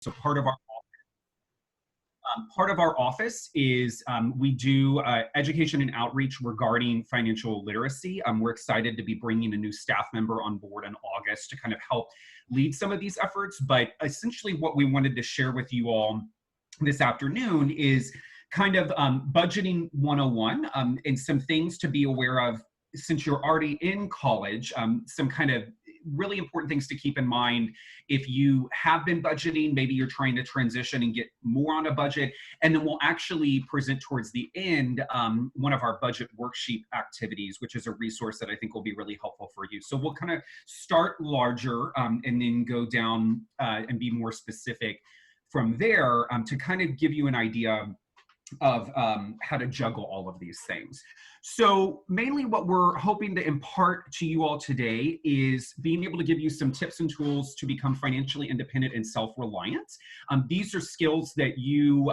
So part of our office is we do education and outreach regarding financial literacy. We're excited to be bringing a new staff member on board in August to kind of help lead some of these efforts. But essentially what we wanted to share with you all this afternoon is kind of budgeting 101 and some things to be aware of since you're already in college, some kind of really important things to keep in mind if you have been budgeting, maybe you're trying to transition and get more on a budget. And then we'll actually present towards the end one of our budget worksheet activities, which is a resource that I think will be really helpful for you. So we'll kind of start larger and then go down and be more specific from there to kind of give you an idea of how to juggle all of these things. So mainly what we're hoping to impart to you all today is being able to give you some tips and tools to become financially independent and self-reliant. These are skills that you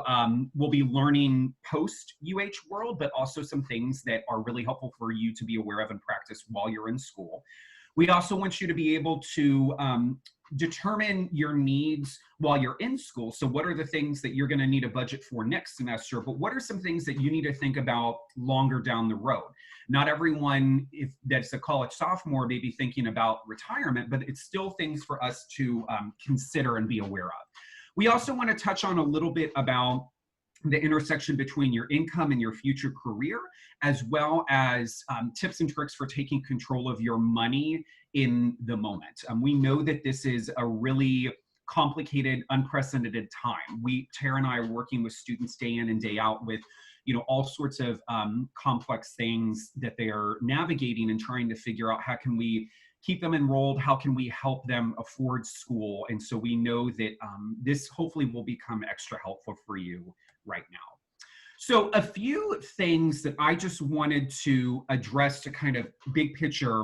will be learning post-UH world, but also some things that are really helpful for you to be aware of and practice while you're in school. We also want you to be able to determine your needs while you're in school. So what are the things that you're going to need a budget for next semester, but what are some things that you need to think about longer down the road? Not everyone, if that's a college sophomore, may be thinking about retirement, but it's still things for us to consider and be aware of. We also want to touch on a little bit about the intersection between your income and your future career, as well as tips and tricks for taking control of your money in the moment. We know that this is a really complicated, unprecedented time. Tara and I are working with students day in and day out with, all sorts of complex things that they are navigating and trying to figure out how can we keep them enrolled, how can we help them afford school. And so we know that this hopefully will become extra helpful for you right now. So a few things that I just wanted to address to kind of big picture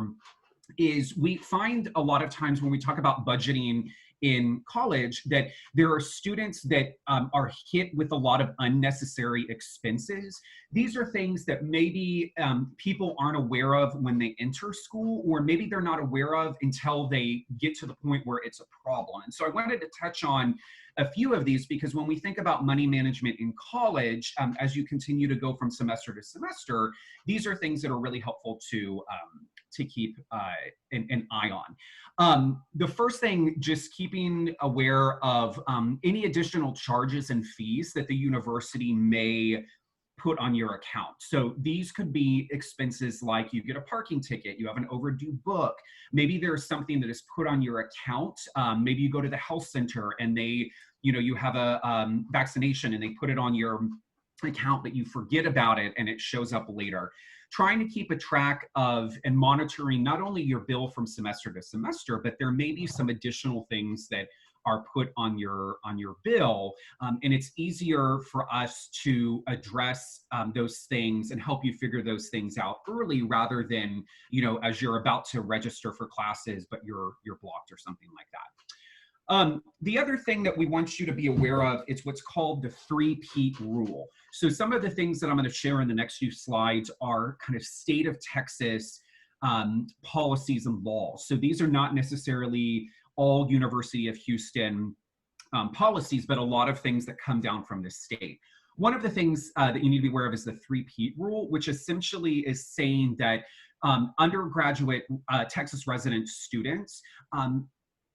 is we find a lot of times when we talk about budgeting in college that there are students that are hit with a lot of unnecessary expenses. These are things that maybe people aren't aware of when they enter school, or maybe they're not aware of until they get to the point where it's a problem. And so I wanted to touch on a few of these because when we think about money management in college, as you continue to go from semester to semester, these are things that are really helpful to keep an eye on. The first thing, just keeping aware of any additional charges and fees that the university may put on your account. So these could be expenses like you get a parking ticket, you have an overdue book, maybe there's something that is put on your account, maybe you go to the health center and they, you have a vaccination and they put it on your account, but you forget about it and it shows up later. Trying to keep a track of and monitoring not only your bill from semester to semester, but there may be some additional things that are put on your bill, and it's easier for us to address those things and help you figure those things out early rather than as you're about to register for classes but you're blocked or something like that. The other thing that we want you to be aware of is what's called the 3-Pete rule. So some of the things that I'm going to share in the next few slides are kind of state of Texas policies and laws. So these are not necessarily all University of Houston policies, but a lot of things that come down from the state. One of the things that you need to be aware of is the 3-Pete rule, which essentially is saying that undergraduate Texas resident students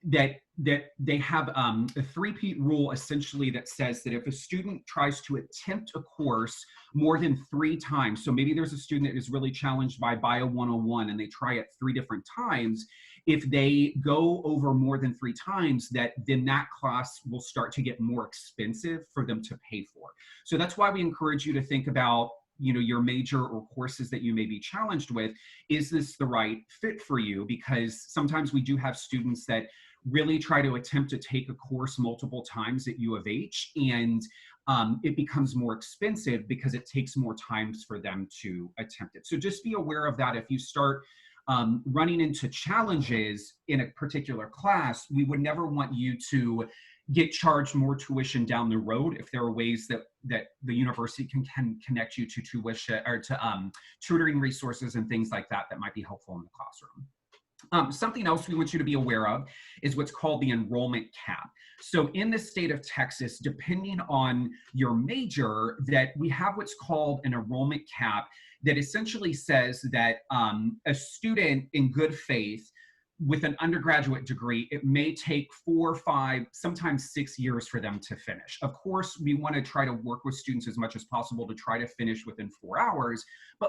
that they have a 3-Pete rule essentially that says that if a student tries to attempt a course more than 3 times, so maybe there's a student that is really challenged by Bio 101 and they try it 3 different times, if they go over more than 3 times, then that class will start to get more expensive for them to pay for. So that's why we encourage you to think about your major or courses that you may be challenged with. Is this the right fit for you? Because sometimes we do have students that really try to attempt to take a course multiple times at U of H, and it becomes more expensive because it takes more times for them to attempt it. So just be aware of that. If you start running into challenges in a particular class, we would never want you to get charged more tuition down the road if there are ways that the university can connect you to tuition or to tutoring resources and things like that that might be helpful in the classroom. Something else we want you to be aware of is what's called the enrollment cap. So in the state of Texas, depending on your major, that we have what's called an enrollment cap that essentially says that a student in good faith with an undergraduate degree, it may take 4, 5, sometimes 6 years for them to finish. Of course, we want to try to work with students as much as possible to try to finish within 4 hours,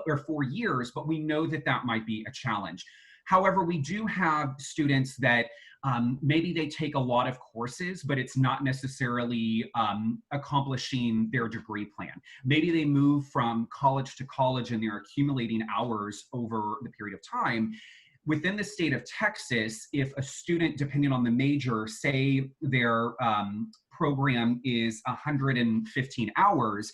or 4 years, but we know that that might be a challenge. However, we do have students that maybe they take a lot of courses, but it's not necessarily accomplishing their degree plan. Maybe they move from college to college and they're accumulating hours over the period of time. Within the state of Texas, if a student, depending on the major, say their program is 115 hours,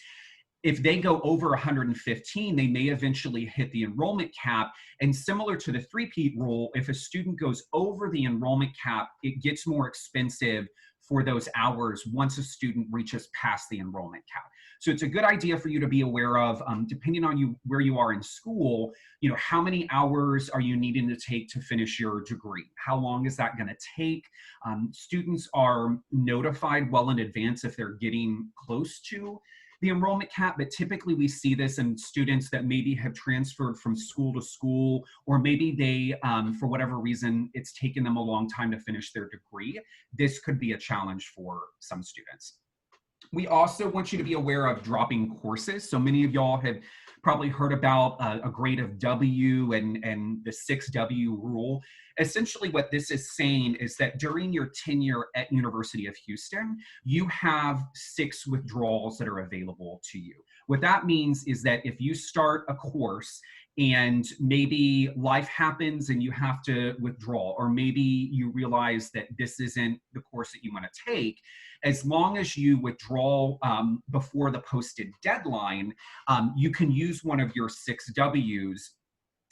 if they go over 115, they may eventually hit the enrollment cap. And similar to the three-peat rule, if a student goes over the enrollment cap, it gets more expensive for those hours once a student reaches past the enrollment cap. So it's a good idea for you to be aware of, depending on where you are in school, how many hours are you needing to take to finish your degree? How long is that going to take? Students are notified well in advance if they're getting close to the enrollment cap, but typically we see this in students that maybe have transferred from school to school, or maybe they, for whatever reason, it's taken them a long time to finish their degree. This could be a challenge for some students. We also want you to be aware of dropping courses. So many of y'all have probably heard about a grade of W and the 6W rule. Essentially what this is saying is that during your tenure at University of Houston, you have 6 withdrawals that are available to you. What that means is that if you start a course and maybe life happens and you have to withdraw, or maybe you realize that this isn't the course that you want to take, as long as you withdraw before the posted deadline, you can use one of your 6 W's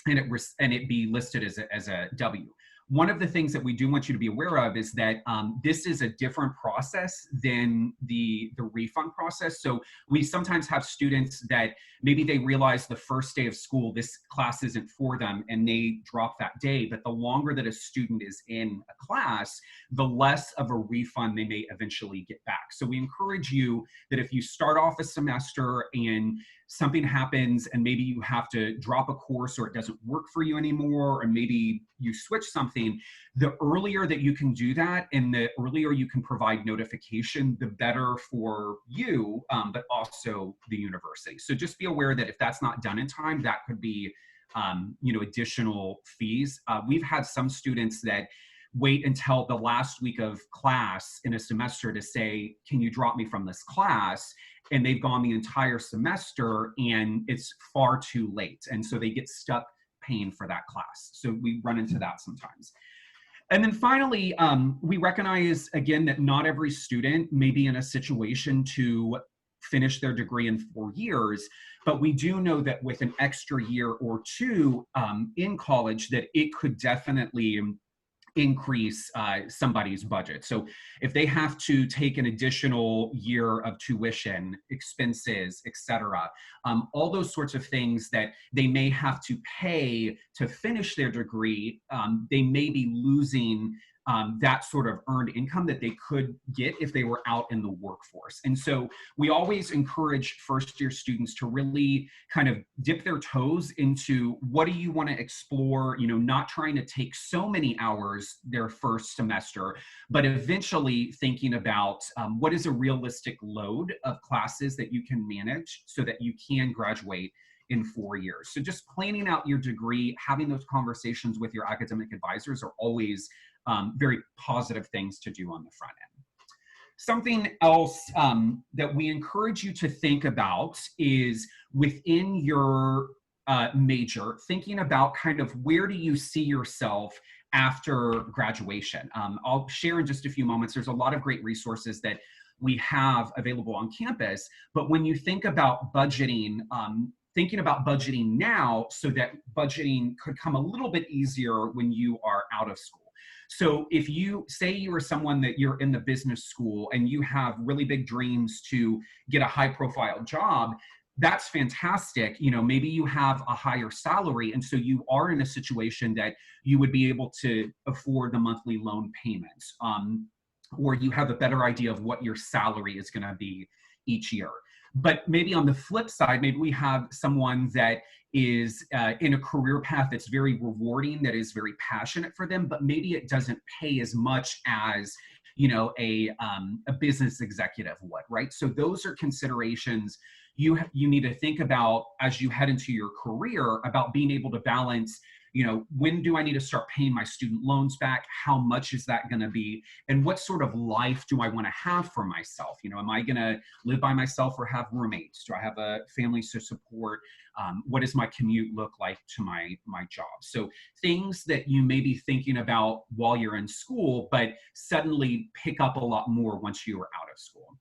and it be listed as a W. One of the things that we do want you to be aware of is that this is a different process than the refund process. So we sometimes have students that maybe they realize the first day of school, this class isn't for them, and they drop that day. But the longer that a student is in a class, the less of a refund they may eventually get back. So we encourage you that if you start off a semester and something happens and maybe you have to drop a course or it doesn't work for you anymore, or maybe you switch something, the earlier that you can do that and the earlier you can provide notification, the better for you, but also the university. So just be aware that if that's not done in time, that could be additional fees. We've had some students that wait until the last week of class in a semester to say, can you drop me from this class? And they've gone the entire semester and it's far too late. And so they get stuck paying for that class. So we run into that sometimes. And then finally, we recognize again that not every student may be in a situation to finish their degree in 4 years, but we do know that with an extra year or two in college, that it could definitely increase somebody's budget. So if they have to take an additional year of tuition, expenses, etc., all those sorts of things that they may have to pay to finish their degree, they may be losing that sort of earned income that they could get if they were out in the workforce. And so we always encourage first-year students to really kind of dip their toes into what do you want to explore, not trying to take so many hours their first semester, but eventually thinking about what is a realistic load of classes that you can manage so that you can graduate in 4 years. So just planning out your degree, having those conversations with your academic advisors are always very positive things to do on the front end. Something else that we encourage you to think about is within your major, thinking about kind of where do you see yourself after graduation. I'll share in just a few moments. There's a lot of great resources that we have available on campus, but when you think about budgeting, thinking about budgeting now so that budgeting could come a little bit easier when you are out of school. So if you say you are someone that you're in the business school and you have really big dreams to get a high profile job, that's fantastic. You know, maybe you have a higher salary, and so you are in a situation that you would be able to afford the monthly loan payments, or you have a better idea of what your salary is going to be each year. But maybe on the flip side, maybe we have someone that is in a career path that's very rewarding, that is very passionate for them, but maybe it doesn't pay as much as, you know, a business executive would, right? So those are considerations you need to think about as you head into your career, about being able to balance, you know, when do I need to start paying my student loans back? How much is that going to be? And what sort of life do I want to have for myself? You know, am I going to live by myself or have roommates? Do I have a family to support? What does my commute look like to my job? So things that you may be thinking about while you're in school, but suddenly pick up a lot more once you are out of school.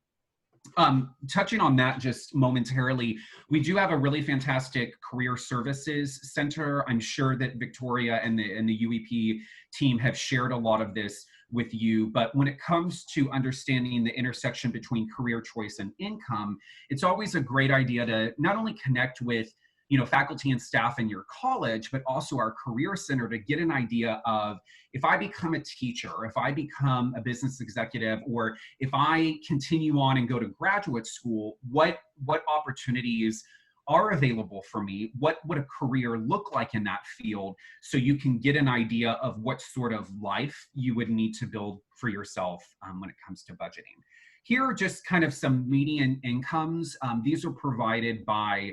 Touching on that just momentarily, we do have a really fantastic career services center. I'm sure that Victoria and the UEP team have shared a lot of this with you, but when it comes to understanding the intersection between career choice and income, it's always a great idea to not only connect with, you know, faculty and staff in your college, but also our career center, to get an idea of, if I become a teacher, if I become a business executive, or if I continue on and go to graduate school, what opportunities are available for me? What would a career look like in that field? So you can get an idea of what sort of life you would need to build for yourself when it comes to budgeting. Here are just kind of some median incomes. These are provided by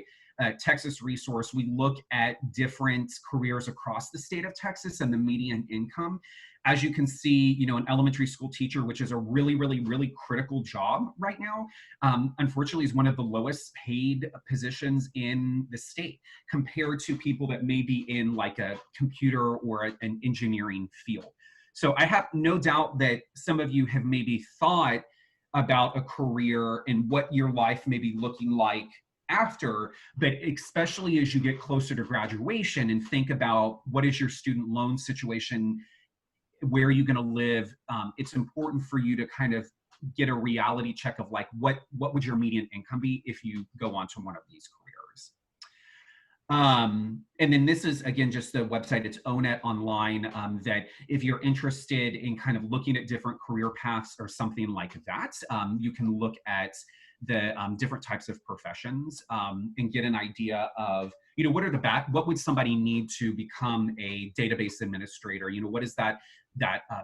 Texas Resource. We look at different careers across the state of Texas and the median income. As you can see, you know, an elementary school teacher, which is a really, really, really critical job right now, unfortunately is one of the lowest paid positions in the state, compared to people that may be in like a computer or an engineering field. So I have no doubt that some of you have maybe thought about a career and what your life may be looking like after, but especially as you get closer to graduation and think about what is your student loan situation, where are you going to live, it's important for you to kind of get a reality check of like, what would your median income be if you go on to one of these careers. And then this is, again, just the website, it's ONET Online, that if you're interested in kind of looking at different career paths or something like that, you can look at the different types of professions and get an idea of, you know, what would somebody need to become a database administrator? You know, what does that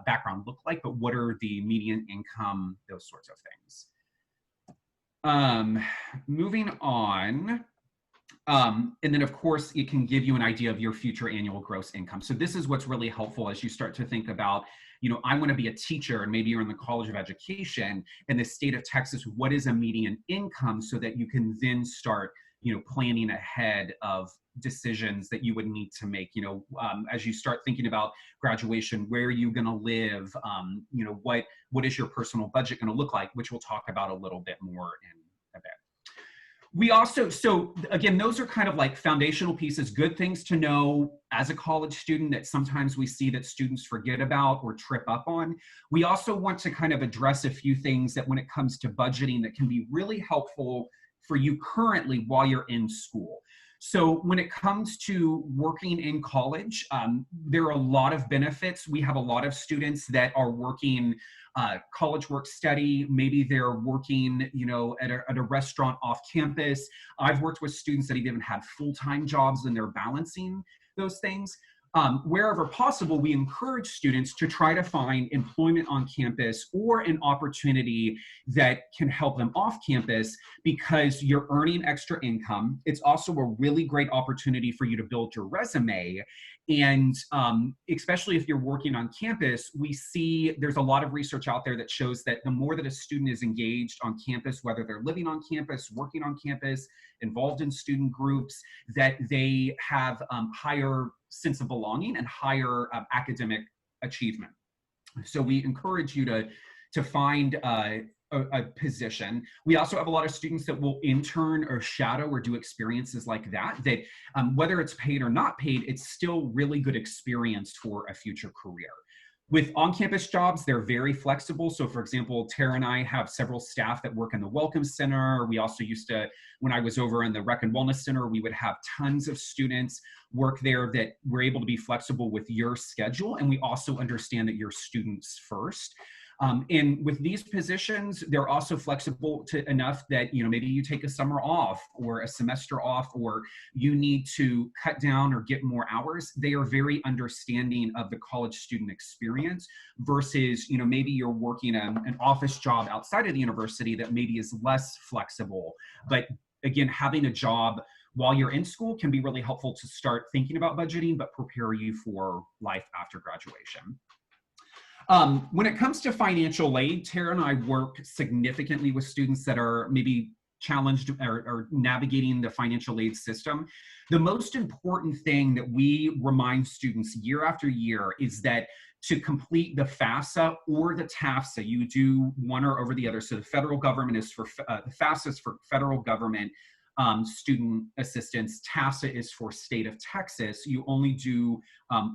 background look like, but what are the median income, those sorts of things. Moving on. And then of course, it can give you an idea of your future annual gross income. So this is what's really helpful as you start to think about, you know, I want to be a teacher, and maybe you're in the College of Education in the state of Texas, what is a median income, so that you can then start, you know, planning ahead of decisions that you would need to make, you know, as you start thinking about graduation, where are you going to live, you know, what is your personal budget going to look like, which we'll talk about a little bit more in a bit. We also, so again, those are kind of like foundational pieces, good things to know as a college student that sometimes we see that students forget about or trip up on. We also want to kind of address a few things that when it comes to budgeting that can be really helpful for you currently while you're in school. So when it comes to working in college, there are a lot of benefits. We have a lot of students that are working college work study. Maybe they're working, you know, at a restaurant off campus. I've worked with students that have even had full-time jobs and they're balancing those things. Wherever possible, we encourage students to try to find employment on campus or an opportunity that can help them off campus, because you're earning extra income. It's also a really great opportunity for you to build your resume. And especially if you're working on campus, we see there's a lot of research out there that shows that the more that a student is engaged on campus, whether they're living on campus, working on campus, involved in student groups, that they have higher sense of belonging and higher academic achievement. So we encourage you to find a position. We also have a lot of students that will intern or shadow or do experiences like that, whether it's paid or not paid, it's still really good experience for a future career. With on-campus jobs, they're very flexible. So for example, Tara and I have several staff that work in the Welcome Center. We also used to, when I was over in the Rec and Wellness Center, we would have tons of students work there that were able to be flexible with your schedule. And we also understand that you're students first. And with these positions, they're also flexible enough that, maybe you take a summer off or a semester off, or you need to cut down or get more hours. They are very understanding of the college student experience versus, maybe you're working an office job outside of the university that maybe is less flexible. But again, having a job while you're in school can be really helpful to start thinking about budgeting, but prepare you for life after graduation. When it comes to financial aid, Tara and I work significantly with students that are maybe challenged or navigating the financial aid system. The most important thing that we remind students year after year is that to complete the FAFSA or the TAFSA, you do one or over the other. So the federal government is for, the FAFSA is for federal government student assistance. TAFSA is for state of Texas. You only do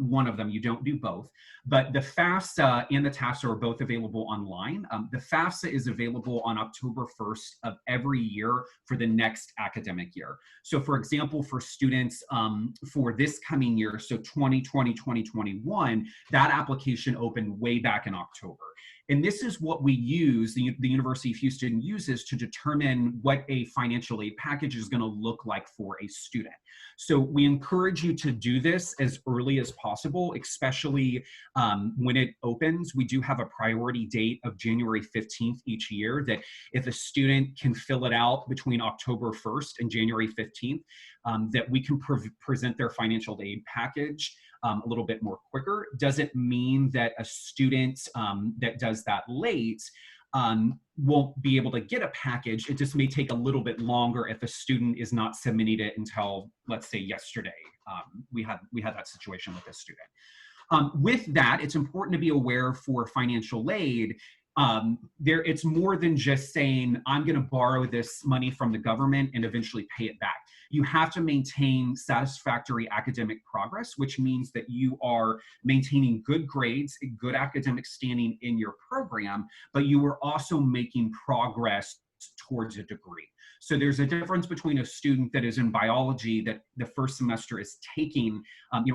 one of them. You don't do both. But the FAFSA and the TAFSA are both available online. The FAFSA is available on October 1st of every year for the next academic year. So for example, for students for this coming year, so 2020, 2021, that application opened way back in October. And this is what we use, the University of Houston uses to determine what a financial aid package is going to look like for a student. So we encourage you to do this as early as possible, especially when it opens. We do have a priority date of January 15th each year, that if a student can fill it out between October 1st and January 15th, that we can present their financial aid package a little bit more quicker. Doesn't mean that a student that does that late won't be able to get a package. It just may take a little bit longer if a student is not submitting it until, let's say, yesterday. We had that situation with a student. With that, it's important to be aware for financial aid. It's more than just saying, I'm going to borrow this money from the government and eventually pay it back. You have to maintain satisfactory academic progress, which means that you are maintaining good grades, good academic standing in your program, but you are also making progress towards a degree. So there's a difference between a student that is in biology that the first semester is taking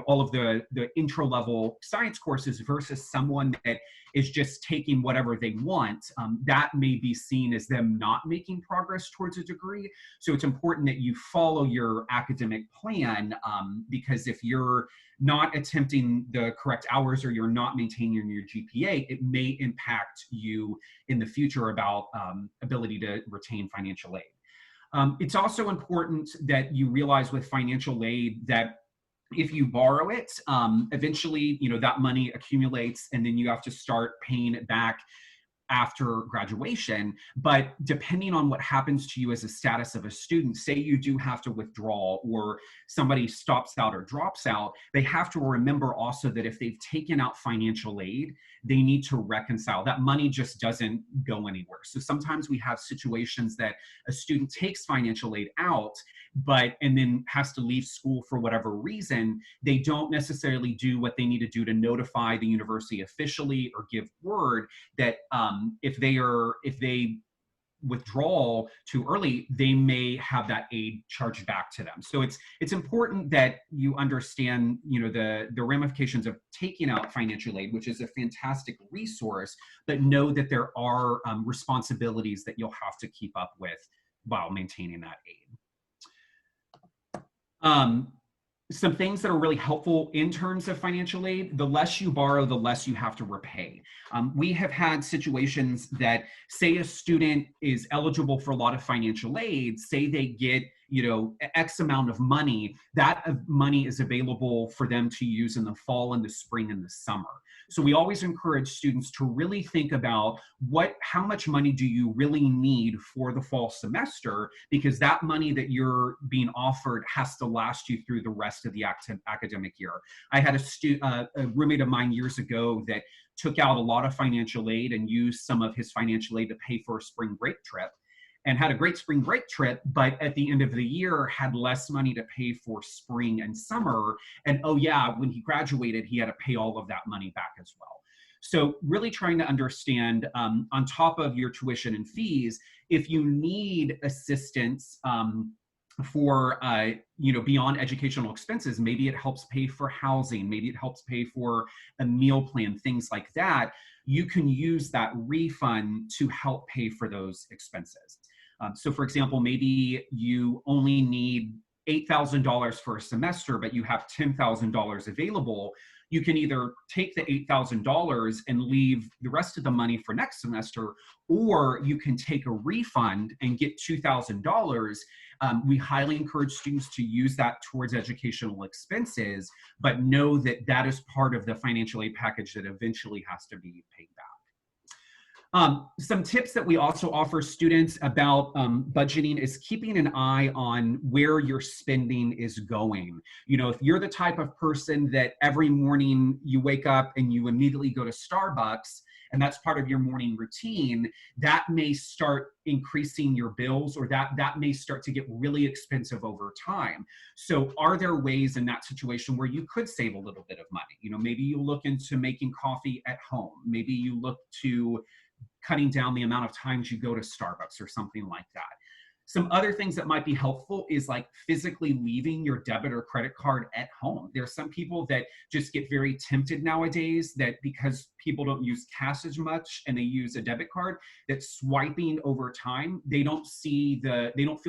all of the intro level science courses versus someone that is just taking whatever they want. That may be seen as them not making progress towards a degree. So it's important that you follow your academic plan, because if you're not attempting the correct hours or you're not maintaining your GPA, it may impact you in the future about ability to retain financial aid. It's also important that you realize with financial aid that if you borrow it, eventually, that money accumulates and then you have to start paying it back after graduation. But depending on what happens to you as a status of a student, say you do have to withdraw or somebody stops out or drops out, they have to remember also that if they've taken out financial aid, they need to reconcile. That money just doesn't go anywhere. So sometimes we have situations that a student takes financial aid out, and then has to leave school for whatever reason. They don't necessarily do what they need to do to notify the university officially or give word that if they withdraw too early, they may have that aid charged back to them. So it's important that you understand, the ramifications of taking out financial aid, which is a fantastic resource, but know that there are responsibilities that you'll have to keep up with while maintaining that aid. Some things that are really helpful in terms of financial aid: the less you borrow, the less you have to repay. We have had situations that, say a student is eligible for a lot of financial aid, say they get X amount of money, that money is available for them to use in the fall and the spring and the summer. So we always encourage students to really think about how much money do you really need for the fall semester, because that money that you're being offered has to last you through the rest of the academic year. I had a roommate of mine years ago that took out a lot of financial aid and used some of his financial aid to pay for a spring break trip, and had a great spring break trip, but at the end of the year had less money to pay for spring and summer. And oh yeah, when he graduated, he had to pay all of that money back as well. So really trying to understand, on top of your tuition and fees, if you need assistance for beyond educational expenses, maybe it helps pay for housing, maybe it helps pay for a meal plan, things like that. You can use that refund to help pay for those expenses. So for example, maybe you only need $8,000 for a semester, but you have $10,000 available. You can either take the $8,000 and leave the rest of the money for next semester, or you can take a refund and get $2,000. We highly encourage students to use that towards educational expenses, but know that that is part of the financial aid package that eventually has to be paid back. Some tips that we also offer students about budgeting is keeping an eye on where your spending is going. You know, if you're the type of person that every morning you wake up and you immediately go to Starbucks, and that's part of your morning routine, that may start increasing your bills, or that may start to get really expensive over time. So are there ways in that situation where you could save a little bit of money? You know, maybe you look into making coffee at home. Maybe you look to cutting down the amount of times you go to Starbucks or something like that. Some other things that might be helpful is like physically leaving your debit or credit card at home. There are some people that just get very tempted nowadays, that because people don't use cash as much and they use a debit card, that swiping over time, they don't feel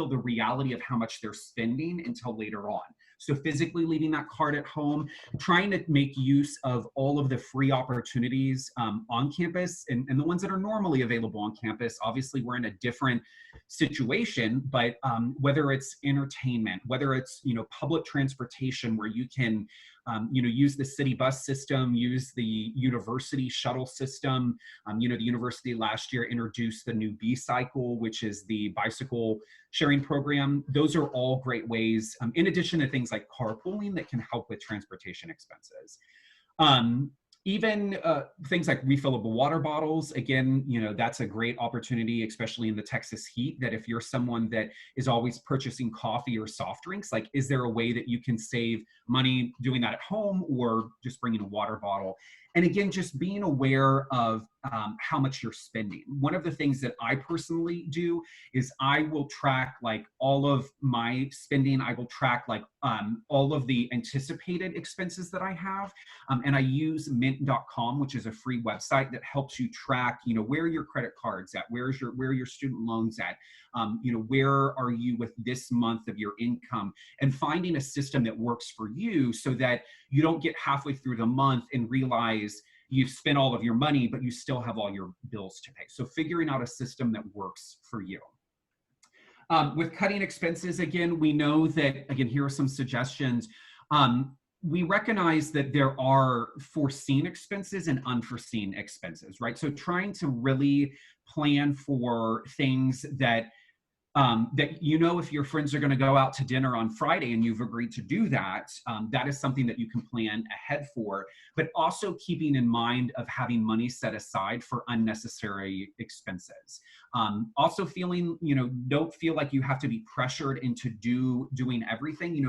the reality of how much they're spending until later on. So physically leaving that card at home, trying to make use of all of the free opportunities on campus, and the ones that are normally available on campus. Obviously, we're in a different situation, but whether it's entertainment, whether it's public transportation where you can use the city bus system, use the university shuttle system. The university last year introduced the new B-Cycle, which is the bicycle sharing program. Those are all great ways, in addition to things like carpooling, that can help with transportation expenses. Even things like refillable water bottles, again, that's a great opportunity, especially in the Texas heat, that if you're someone that is always purchasing coffee or soft drinks, like, is there a way that you can save money doing that at home, or just bringing a water bottle? And again, just being aware of how much you're spending. One of the things that I personally do is I will track like all of my spending. I will track like all of the anticipated expenses that I have. And I use mint.com, which is a free website that helps you track, where your credit card's at, where your student loans at, where are you with this month of your income, and finding a system that works for you so that you don't get halfway through the month and realize you've spent all of your money, but you still have all your bills to pay. So figuring out a system that works for you. With cutting expenses, again, we know that, again, here are some suggestions. We recognize that there are foreseen expenses and unforeseen expenses, right? So trying to really plan for things that if your friends are going to go out to dinner on Friday and you've agreed to do that, that is something that you can plan ahead for, but also keeping in mind of having money set aside for unnecessary expenses. Also feeling, don't feel like you have to be pressured into doing everything.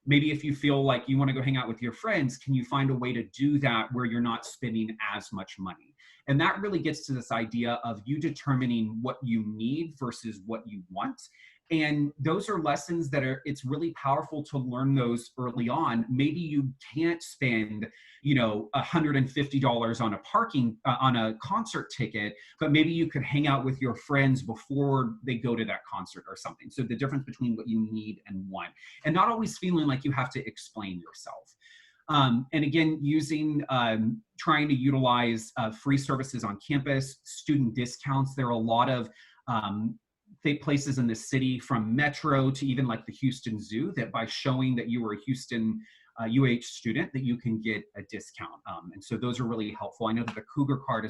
Maybe if you feel like you want to go hang out with your friends, can you find a way to do that where you're not spending as much money? And that really gets to this idea of you determining what you need versus what you want. And those are lessons that it's really powerful to learn those early on. Maybe you can't spend, $150 on a concert ticket, but maybe you could hang out with your friends before they go to that concert or something. So the difference between what you need and want, and not always feeling like you have to explain yourself. And again, trying to utilize free services on campus, student discounts. There are a lot of places in the city, from Metro to even like the Houston Zoo, that by showing that you were a Houston UH student, that you can get a discount. And so those are really helpful. I know that the Cougar Card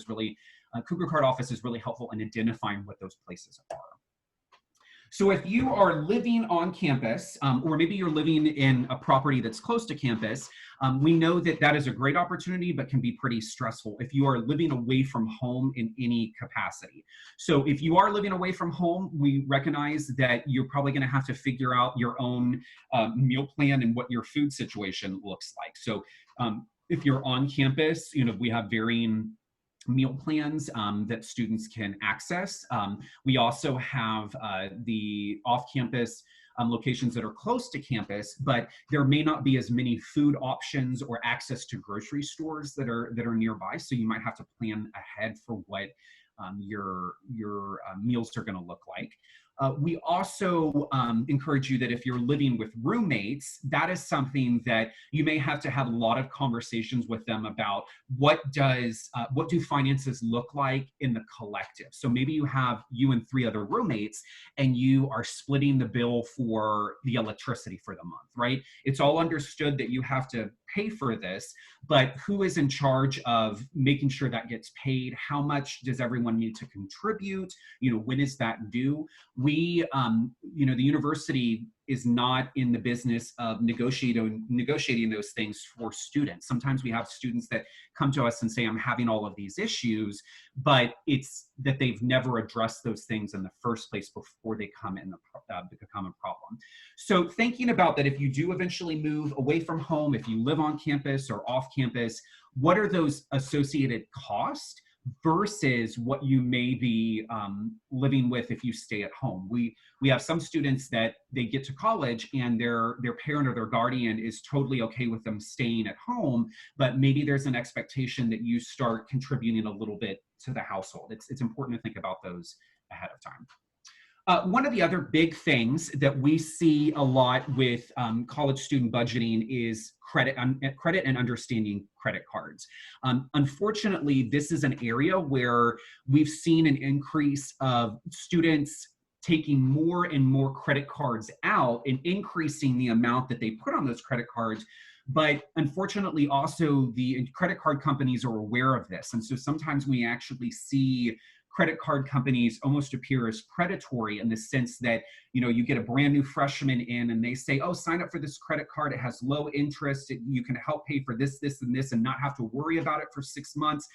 office is really helpful in identifying what those places are. So if you are living on campus, or maybe you're living in a property that's close to campus, we know that that is a great opportunity, but can be pretty stressful if you are living away from home in any capacity. So if you are living away from home, we recognize that you're probably going to have to figure out your own meal plan and what your food situation looks like. So If you're on campus, we have varying meal plans that students can access. We also have the off-campus locations that are close to campus, but there may not be as many food options or access to grocery stores that are nearby. So you might have to plan ahead for what your meals are going to look like. We also encourage you that if you're living with roommates, that is something that you may have to have a lot of conversations with them about what do finances look like in the collective. So maybe you and 3 other roommates, and you are splitting the bill for the electricity for the month, right? It's all understood that you have to pay for this, but who is in charge of making sure that gets paid? How much does everyone need to contribute? When is that due? The university is not in the business of negotiating those things for students. Sometimes we have students that come to us and say, I'm having all of these issues, but it's that they've never addressed those things in the first place before they become a problem. So thinking about that, if you do eventually move away from home, if you live on campus or off campus, what are those associated costs versus what you may be living with if you stay at home? We have some students that they get to college and their parent or their guardian is totally okay with them staying at home, but maybe there's an expectation that you start contributing a little bit to the household. It's important to think about those ahead of time. One of the other big things that we see a lot with college student budgeting is credit and understanding credit cards. Unfortunately, this is an area where we've seen an increase of students taking more and more credit cards out and increasing the amount that they put on those credit cards. But unfortunately, also the credit card companies are aware of this. And so sometimes we actually see credit card companies almost appear as predatory in the sense that, you get a brand new freshman in and they say, oh, sign up for this credit card. It has low interest. You can help pay for this, this, and this, and not have to worry about it for 6 months.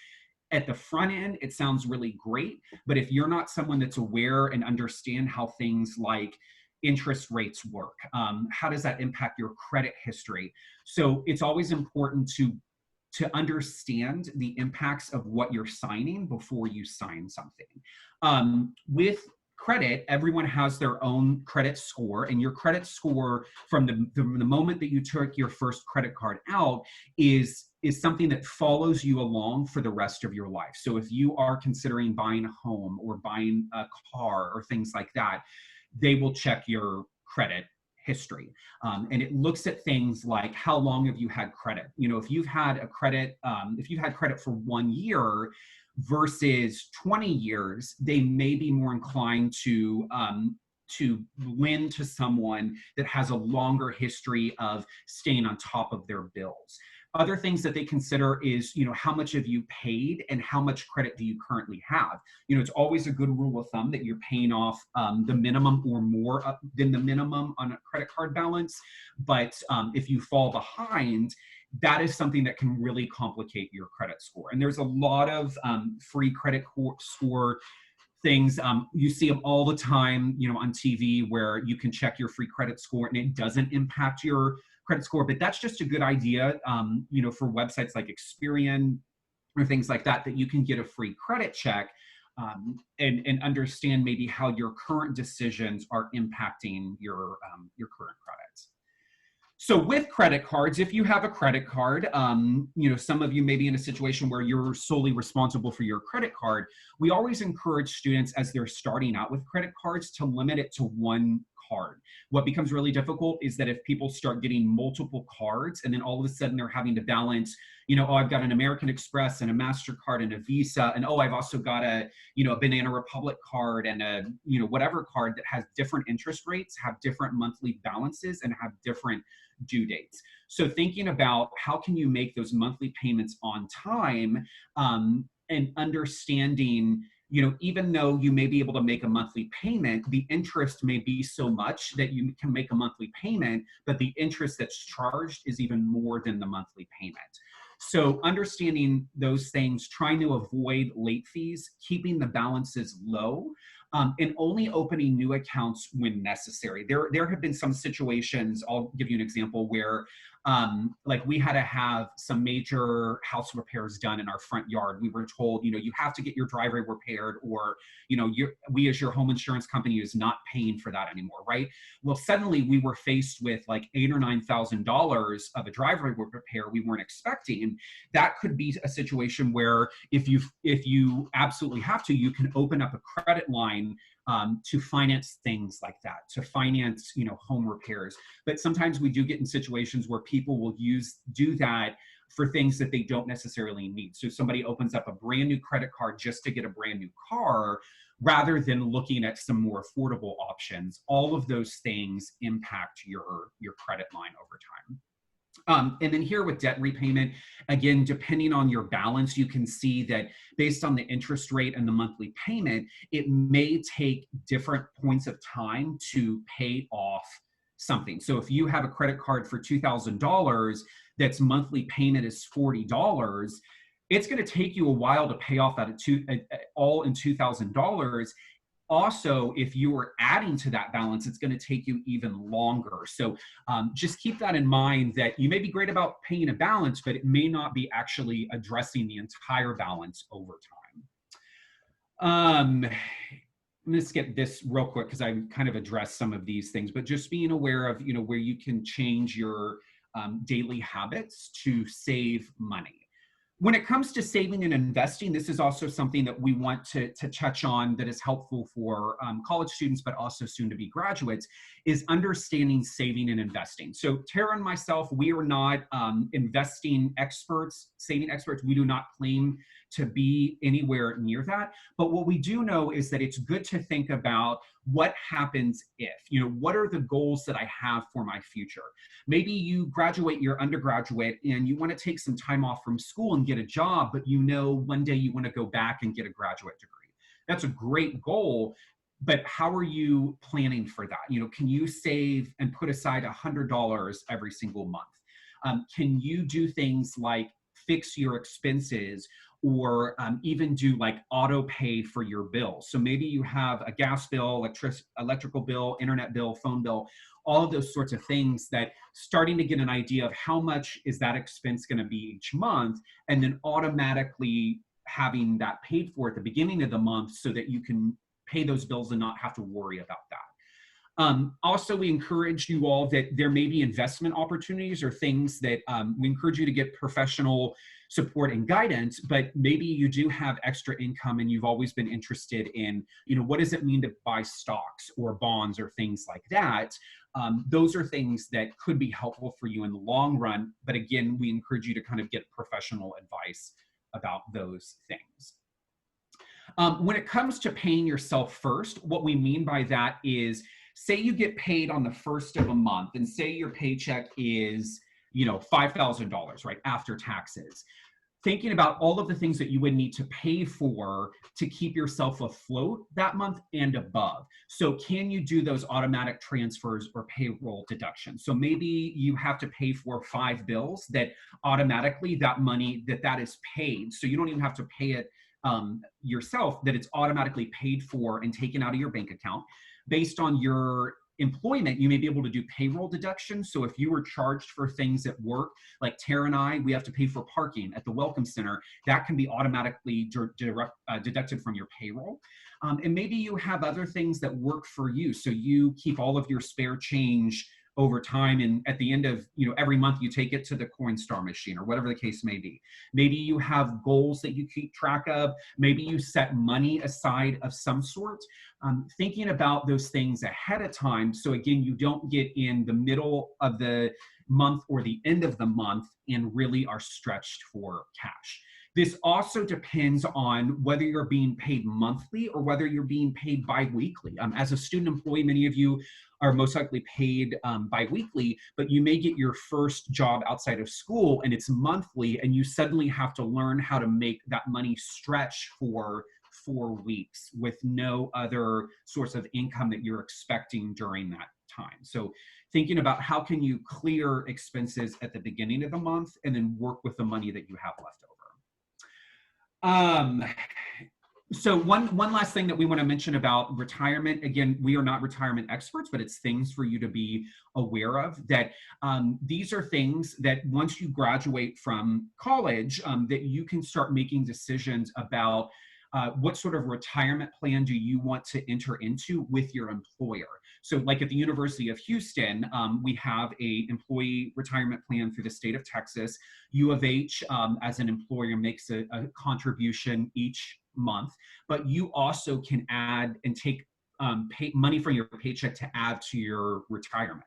At the front end, it sounds really great. But if you're not someone that's aware and understand how things like interest rates work, how does that impact your credit history? So it's always important to understand the impacts of what you're signing before you sign something. With credit, everyone has their own credit score, and your credit score from the moment that you took your first credit card out is something that follows you along for the rest of your life. So if you are considering buying a home or buying a car or things like that, they will check your credit history. And it looks at things like how long have you had credit? If you've had credit for 1 year versus 20 years, they may be more inclined to lend to someone that has a longer history of staying on top of their bills. Other things that they consider is, how much have you paid and how much credit do you currently have? It's always a good rule of thumb that you're paying off the minimum or more than the minimum on a credit card balance. But if you fall behind, that is something that can really complicate your credit score. And there's a lot of free credit score things. You see them all the time, on TV, where you can check your free credit score and it doesn't impact your credit score. But that's just a good idea, for websites like Experian or things like that you can get a free credit check and understand maybe how your current decisions are impacting your current credits. So with credit cards, if you have a credit card, some of you may be in a situation where you're solely responsible for your credit card. We always encourage students as they're starting out with credit cards to limit it to one card. What becomes really difficult is that if people start getting multiple cards and then all of a sudden they're having to balance, oh, I've got an American Express and a MasterCard and a Visa, and oh, I've also got a Banana Republic card and a, whatever card that has different interest rates, have different monthly balances, and have different due dates. So thinking about how can you make those monthly payments on time, and understanding, even though you may be able to make a monthly payment, the interest may be so much that you can make a monthly payment, but the interest that's charged is even more than the monthly payment. So understanding those things, trying to avoid late fees, keeping the balances low, and only opening new accounts when necessary. There have been some situations, I'll give you an example, where Like we had to have some major house repairs done in our front yard. We were told, you have to get your driveway repaired, or, we as your home insurance company is not paying for that anymore, right? Well, suddenly we were faced with like $8,000 or $9,000 of a driveway repair we weren't expecting. And that could be a situation where if you absolutely have to, you can open up a credit line to finance things like that, to finance, home repairs. But sometimes we do get in situations where people will do that for things that they don't necessarily need. So somebody opens up a brand new credit card just to get a brand new car, rather than looking at some more affordable options. All of those things impact your credit line over time. And then here with debt repayment, again, depending on your balance, you can see that based on the interest rate and the monthly payment, it may take different points of time to pay off something. So if you have a credit card for $2,000 that's monthly payment is $40, it's going to take you a while to pay off that all in $2,000. Also, if you are adding to that balance, it's going to take you even longer. So just keep that in mind, that you may be great about paying a balance, but it may not be actually addressing the entire balance over time. Let me skip this real quick because I kind of addressed some of these things, but just being aware of, where you can change your daily habits to save money. When it comes to saving and investing, this is also something that we want to touch on that is helpful for college students, but also soon to be graduates, is understanding saving and investing. So Tara and myself, we are not investing experts, saving experts. We do not claim to be anywhere near that. But what we do know is that it's good to think about what happens if, what are the goals that I have for my future? Maybe you graduate your undergraduate and you want to take some time off from school and get a job, but one day you want to go back and get a graduate degree. That's a great goal, but how are you planning for that? Can you save and put aside $100 every single month? Can you do things like fix your expenses, or even do like auto pay for your bills? So maybe you have a gas bill, electrical bill, internet bill, phone bill, all of those sorts of things, that starting to get an idea of how much is that expense going to be each month, and then automatically having that paid for at the beginning of the month so that you can pay those bills and not have to worry about that. Also, we encourage you all that there may be investment opportunities or things that we encourage you to get professional support and guidance, but maybe you do have extra income and you've always been interested in, what does it mean to buy stocks or bonds or things like that? Those are things that could be helpful for you in the long run. But again, we encourage you to kind of get professional advice about those things. When it comes to paying yourself first, what we mean by that is, say you get paid on the first of a month, and say your paycheck is, $5,000, right, after taxes. Thinking about all of the things that you would need to pay for to keep yourself afloat that month and above. So can you do those automatic transfers or payroll deductions? So maybe you have to pay for 5 bills that automatically that money that is paid. So you don't even have to pay it yourself, that it's automatically paid for and taken out of your bank account. Based on your employment, you may be able to do payroll deductions. So if you were charged for things at work, like Tara and I, we have to pay for parking at the Welcome Center, that can be automatically deducted from your payroll. And maybe you have other things that work for you. So you keep all of your spare change over time, and at the end of every month you take it to the Coinstar machine, or whatever the case may be. Maybe you have goals that you keep track of. Maybe you set money aside of some sort. Thinking about those things ahead of time, so again, you don't get in the middle of the month or the end of the month and really are stretched for cash. This also depends on whether you're being paid monthly or whether you're being paid bi-weekly. As a student employee, many of you are most likely paid bi-weekly, but you may get your first job outside of school and it's monthly, and you suddenly have to learn how to make that money stretch for 4 weeks with no other source of income that you're expecting during that time. So thinking about how can you clear expenses at the beginning of the month and then work with the money that you have left over. So one last thing that we want to mention about retirement. Again, we are not retirement experts, but it's things for you to be aware of. That these are things that once you graduate from college, that you can start making decisions about. What sort of retirement plan do you want to enter into with your employer? So, like at the University of Houston, we have a employee retirement plan through the state of Texas. U of H, as an employer, makes a contribution each month, but you also can add and take pay money from your paycheck to add to your retirement.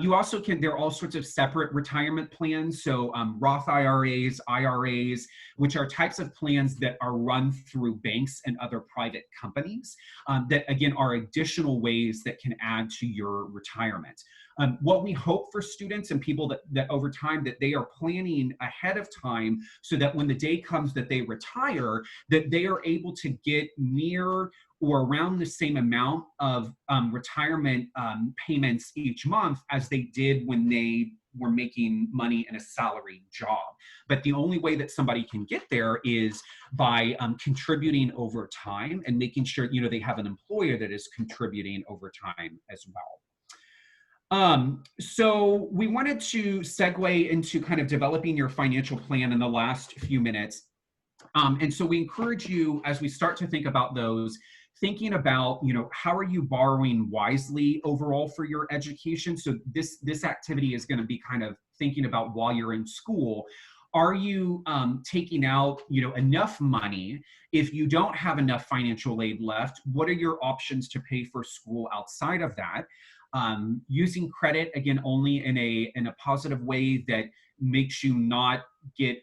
You also can, there are all sorts of separate retirement plans. So Roth IRAs, which are types of plans that are run through banks and other private companies that again are additional ways that can add to your retirement. What we hope for students and people that over time that they are planning ahead of time so that when the day comes that they retire, that they are able to get near or around the same amount of retirement payments each month as they did when they were making money in a salaried job. But the only way that somebody can get there is by contributing over time and making sure, you know, they have an employer that is contributing over time as well. So we wanted to segue into kind of developing your financial plan in the last few minutes. And so we encourage you, as we start to think about those, thinking about, you know, how are you borrowing wisely overall for your education? So this activity is going to be kind of thinking about while you're in school. Are you taking out, you know, enough money? If you don't have enough financial aid left, what are your options to pay for school outside of that? Using credit, again, only in a positive way that makes you not get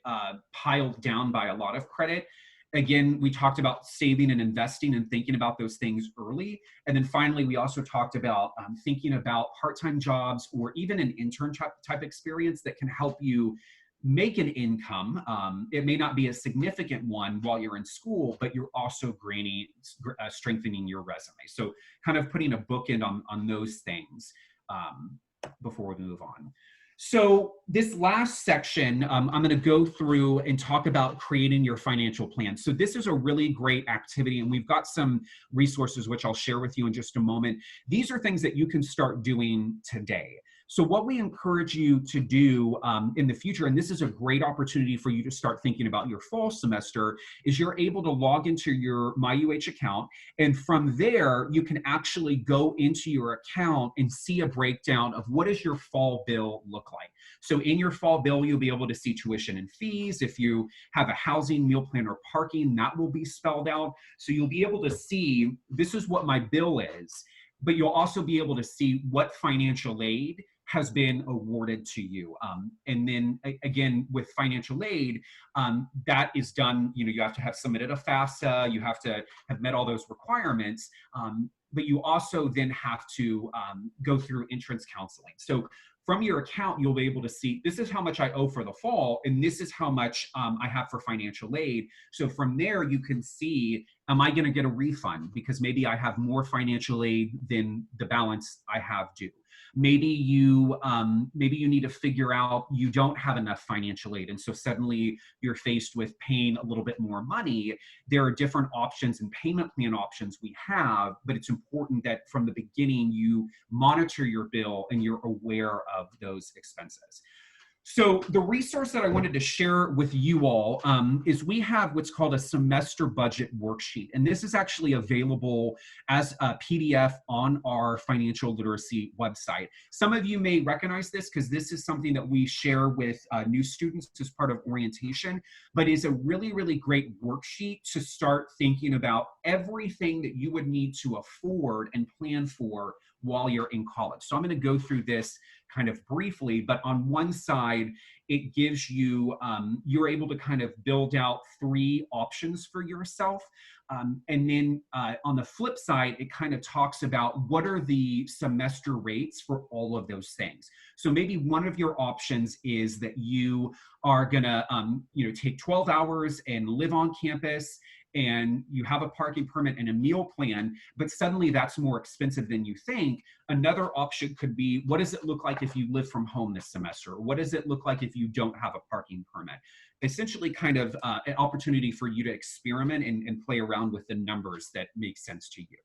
piled down by a lot of credit. Again, we talked about saving and investing and thinking about those things early. And then finally, we also talked about thinking about part-time jobs or even an intern type experience that can help you make an income. It may not be a significant one while you're in school, but you're also strengthening your resume. So kind of putting a bookend on those things before we move on. So this last section, I'm going to go through and talk about creating your financial plan. So this is a really great activity, and we've got some resources which I'll share with you in just a moment. These are things that you can start doing today. So what we encourage you to do in the future, and this is a great opportunity for you to start thinking about your fall semester, is you're able to log into your MyUH account, and from there, you can actually go into your account and see a breakdown of what does your fall bill look like. So in your fall bill, you'll be able to see tuition and fees. If you have a housing, meal plan, or parking, that will be spelled out. So you'll be able to see, this is what my bill is, but you'll also be able to see what financial aid has been awarded to you. And then again, with financial aid, that is done, you know, you have to have submitted a FAFSA, you have to have met all those requirements, but you also then have to go through entrance counseling. So from your account, you'll be able to see, this is how much I owe for the fall, and this is how much I have for financial aid. So from there, you can see, am I going to get a refund? Because maybe I have more financial aid than the balance I have due. Maybe you need to figure out you don't have enough financial aid, and so suddenly you're faced with paying a little bit more money. There are different options and payment plan options we have, but it's important that from the beginning you monitor your bill and you're aware of those expenses. So the resource that I wanted to share with you all is we have what's called a semester budget worksheet. And this is actually available as a PDF on our financial literacy website. Some of you may recognize this because this is something that we share with new students as part of orientation, but is a really, really great worksheet to start thinking about everything that you would need to afford and plan for while you're in college. So I'm going to go through this kind of briefly, but on one side, it gives you, you're able to kind of build out 3 options for yourself. And then on the flip side, it kind of talks about what are the semester rates for all of those things. So maybe one of your options is that you are gonna, you know, take 12 hours and live on campus and you have a parking permit and a meal plan, but suddenly that's more expensive than you think, another option could be, what does it look like if you live from home this semester? What does it look like if you don't have a parking permit? Essentially kind of an opportunity for you to experiment and play around with the numbers that make sense to you.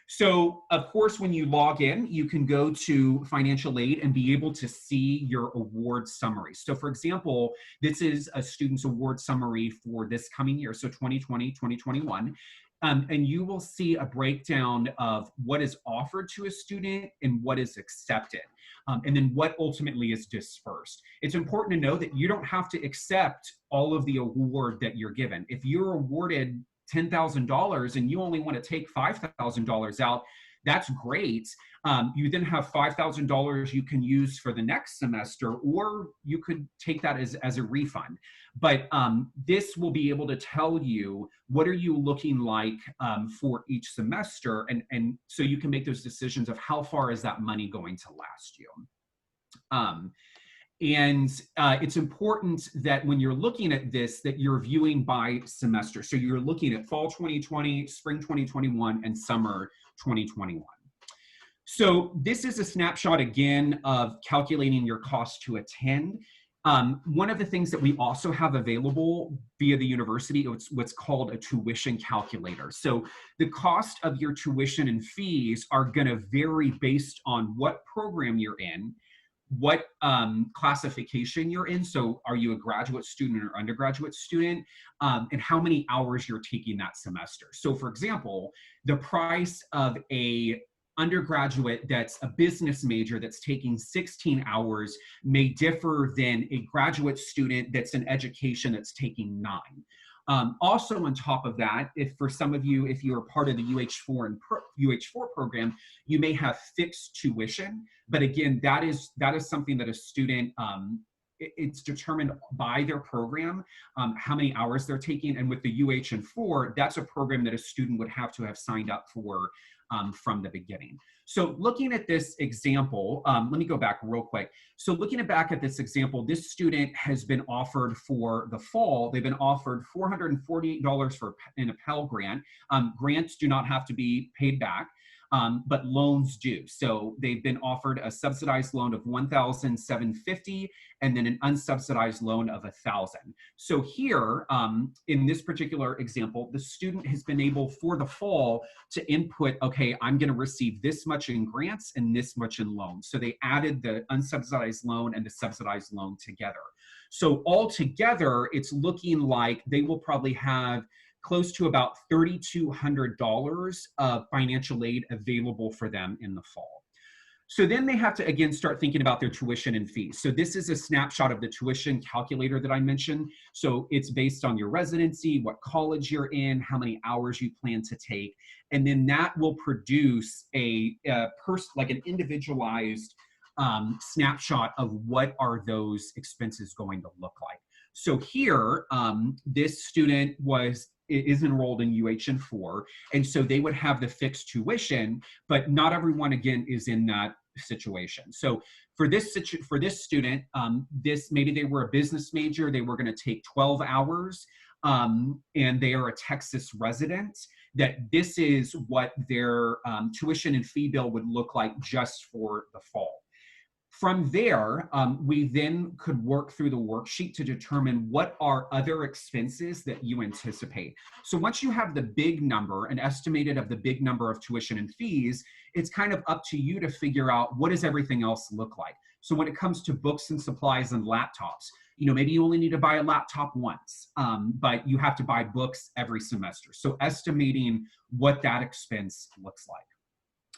So, of course, when you log in, you can go to financial aid and be able to see your award summary. So, for example, this is a student's award summary for this coming year, so 2020, 2021. And you will see a breakdown of what is offered to a student and what is accepted, and then what ultimately is dispersed. It's important to know that you don't have to accept all of the award that you're given. If you're awarded $10,000 and you only want to take $5,000 out, that's great. You then have $5,000 you can use for the next semester, or you could take that as a refund. But this will be able to tell you what are you looking like for each semester, and so you can make those decisions of how far is that money going to last you. And it's important that when you're looking at this, that you're viewing by semester. So you're looking at fall 2020, spring 2021, and summer 2021. So this is a snapshot again of calculating your cost to attend. One of the things that we also have available via the university, it's what's called a tuition calculator. So the cost of your tuition and fees are going to vary based on what program you're in, what classification you're in. So are you a graduate student or undergraduate student, and how many hours you're taking that semester. So for example, the price of a undergraduate that's a business major that's taking 16 hours may differ than a graduate student that's in education that's taking 9. Also on top of that, if for some of you, if you're part of the UH4 program, you may have fixed tuition. But again, that is something that a student, it's determined by their program, how many hours they're taking. And with the UH and 4, that's a program that a student would have to have signed up for from the beginning. So looking at this example, let me go back real quick. So looking back at this example, this student has been offered for the fall, they've been offered $448 for an Pell Grant. Grants do not have to be paid back. But loans do. So they've been offered a subsidized loan of $1,750 and then an unsubsidized loan of $1,000. So here, in this particular example, the student has been able for the fall to input, okay, I'm going to receive this much in grants and this much in loans. So they added the unsubsidized loan and the subsidized loan together. So altogether, it's looking like they will probably have close to about $3,200 of financial aid available for them in the fall. So then they have to, again, start thinking about their tuition and fees. So this is a snapshot of the tuition calculator that I mentioned. So it's based on your residency, what college you're in, how many hours you plan to take, and then that will produce like an individualized snapshot of what are those expenses going to look like. So here, this student is enrolled in UH&4, and so they would have the fixed tuition, but not everyone, again, is in that situation. So for this student, maybe they were a business major, they were going to take 12 hours, and they are a Texas resident, that this is what their tuition and fee bill would look like just for the fall. From there, we then could work through the worksheet to determine what are other expenses that you anticipate. So once you have the big number, an estimated of the big number of tuition and fees, it's kind of up to you to figure out what does everything else look like. So when it comes to books and supplies and laptops, maybe you only need to buy a laptop once, but you have to buy books every semester. So estimating what that expense looks like.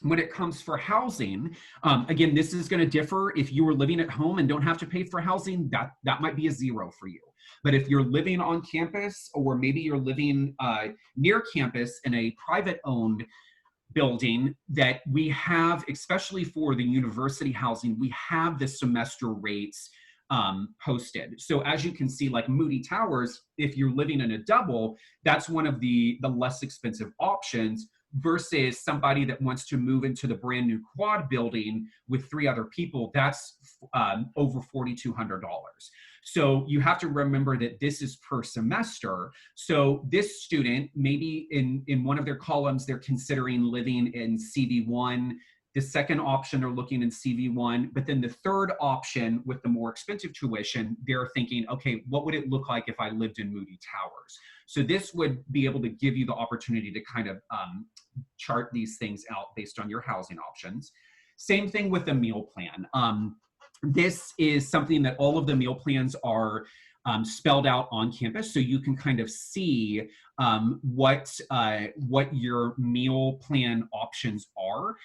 When it comes for housing, again, this is going to differ. If you were living at home and don't have to pay for housing, that might be a 0 for you. But if you're living on campus, or maybe you're living near campus in a private-owned building, that we have, especially for the university housing, we have the semester rates posted. So as you can see, like Moody Towers, if you're living in a double, that's one of the less expensive options, versus somebody that wants to move into the brand new quad building with 3 other people, that's over $4,200. So you have to remember that this is per semester. So this student, maybe in one of their columns, they're considering living in CV1. The second option, they're looking in CV1, but then the third option with the more expensive tuition, they're thinking, okay, what would it look like if I lived in Moody Towers? So this would be able to give you the opportunity to kind of chart these things out based on your housing options. Same thing with the meal plan. This is something that all of the meal plans are spelled out on campus, so you can kind of see what your meal plan options are,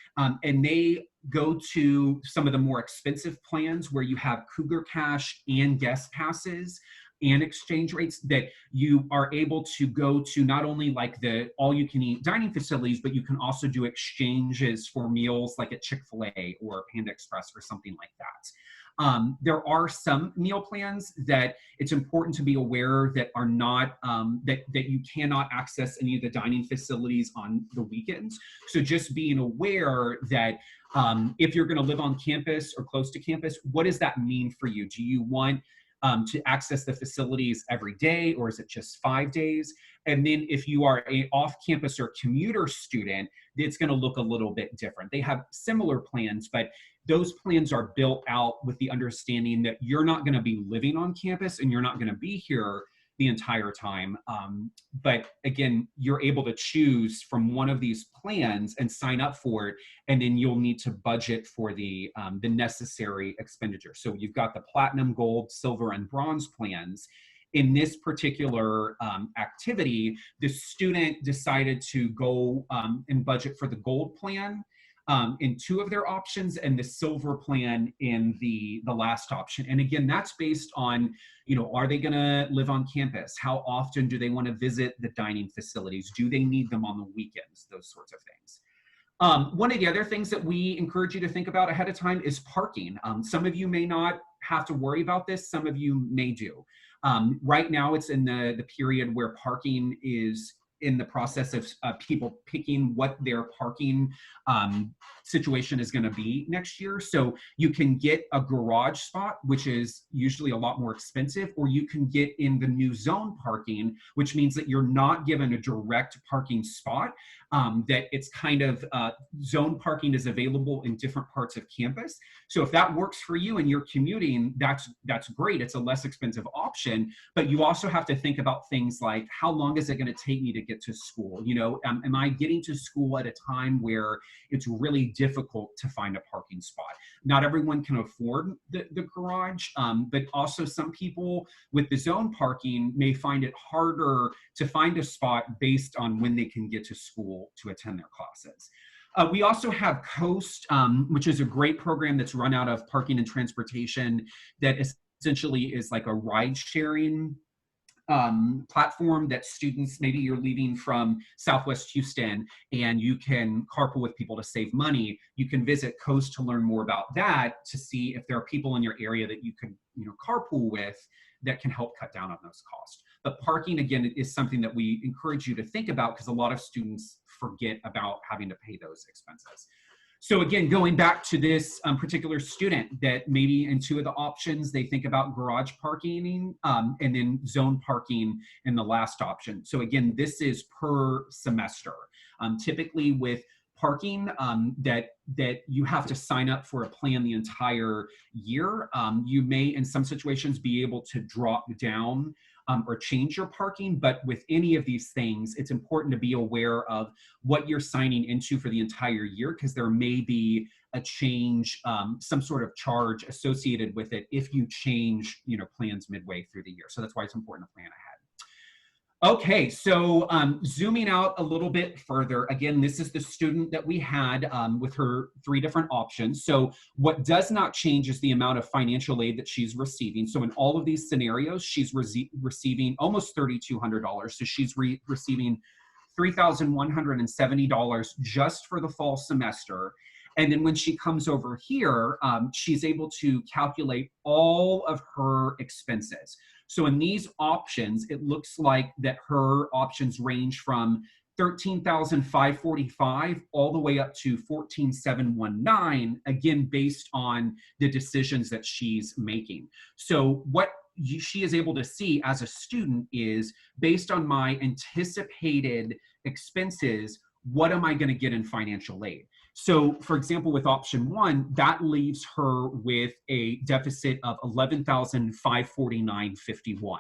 and they go to some of the more expensive plans where you have Cougar Cash and guest passes and exchange rates that you are able to go to not only like the all-you-can-eat dining facilities, but you can also do exchanges for meals like at Chick-fil-A or Panda Express or something like that. There are some meal plans that it's important to be aware that are not, that you cannot access any of the dining facilities on the weekends. So just being aware that if you're gonna live on campus or close to campus, what does that mean for you? Do you want to access the facilities every day, or is it just 5 days? And then if you are a off-campus or commuter student, it's going to look a little bit different. They have similar plans, but those plans are built out with the understanding that you're not going to be living on campus and you're not going to be here the entire time. But again, you're able to choose from one of these plans and sign up for it, and then you'll need to budget for the necessary expenditure. So you've got the platinum, gold, silver, and bronze plans. In this particular activity, the student decided to go and budget for the gold plan in 2 of their options and the silver plan in the last option. And again, that's based on, are they gonna live on campus? How often do they wanna visit the dining facilities? Do they need them on the weekends? Those sorts of things. One of the other things that we encourage you to think about ahead of time is parking. Some of you may not have to worry about this, some of you may do. Right now it's in the period where parking is in the process of people picking what their parking situation is going to be next year. So you can get a garage spot, which is usually a lot more expensive, or you can get in the new zone parking, which means that you're not given a direct parking spot, that it's kind of zone parking is available in different parts of campus. So if that works for you and you're commuting, that's great. It's a less expensive option, but you also have to think about things like, how long is it going to take me to get to school? Am I getting to school at a time where it's really difficult to find a parking spot? Not everyone can afford the garage, but also some people with the zone parking may find it harder to find a spot based on when they can get to school to attend their classes. We also have Coast, which is a great program that's run out of Parking and Transportation that essentially is like a ride-sharing platform that students, maybe you're leaving from Southwest Houston and you can carpool with people to save money. You can visit Coast to learn more about that, to see if there are people in your area that you could carpool with that can help cut down on those costs. But parking, again, is something that we encourage you to think about because a lot of students forget about having to pay those expenses. So again, going back to this particular student that maybe in 2 of the options, they think about garage parking and then zone parking in the last option. So again, this is per semester. Typically with parking that you have to sign up for a plan the entire year. You may, in some situations, be able to drop down or change your parking, but with any of these things, it's important to be aware of what you're signing into for the entire year, because there may be a change, some sort of charge associated with it if you change plans midway through the year. So that's why it's important to plan ahead. Okay, so zooming out a little bit further, again, this is the student that we had with her 3 different options. So what does not change is the amount of financial aid that she's receiving. So in all of these scenarios, she's receiving almost $3,200. So she's receiving $3,170 just for the fall semester. And then when she comes over here, she's able to calculate all of her expenses. So in these options, it looks like that her options range from $13,545 all the way up to $14,719, again, based on the decisions that she's making. So what she is able to see as a student is, based on my anticipated expenses, what am I going to get in financial aid? So, for example, with option one, that leaves her with a deficit of $11,549.51.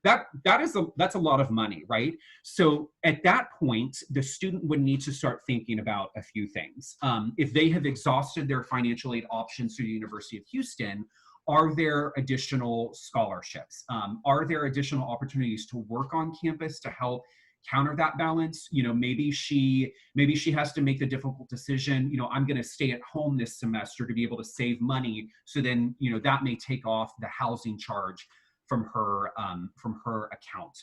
That's a lot of money, right? So at that point, the student would need to start thinking about a few things. If they have exhausted their financial aid options through the University of Houston, are there additional scholarships? Are there additional opportunities to work on campus to help counter that balance? Maybe she has to make the difficult decision, I'm going to stay at home this semester to be able to save money. So then, that may take off the housing charge from her account.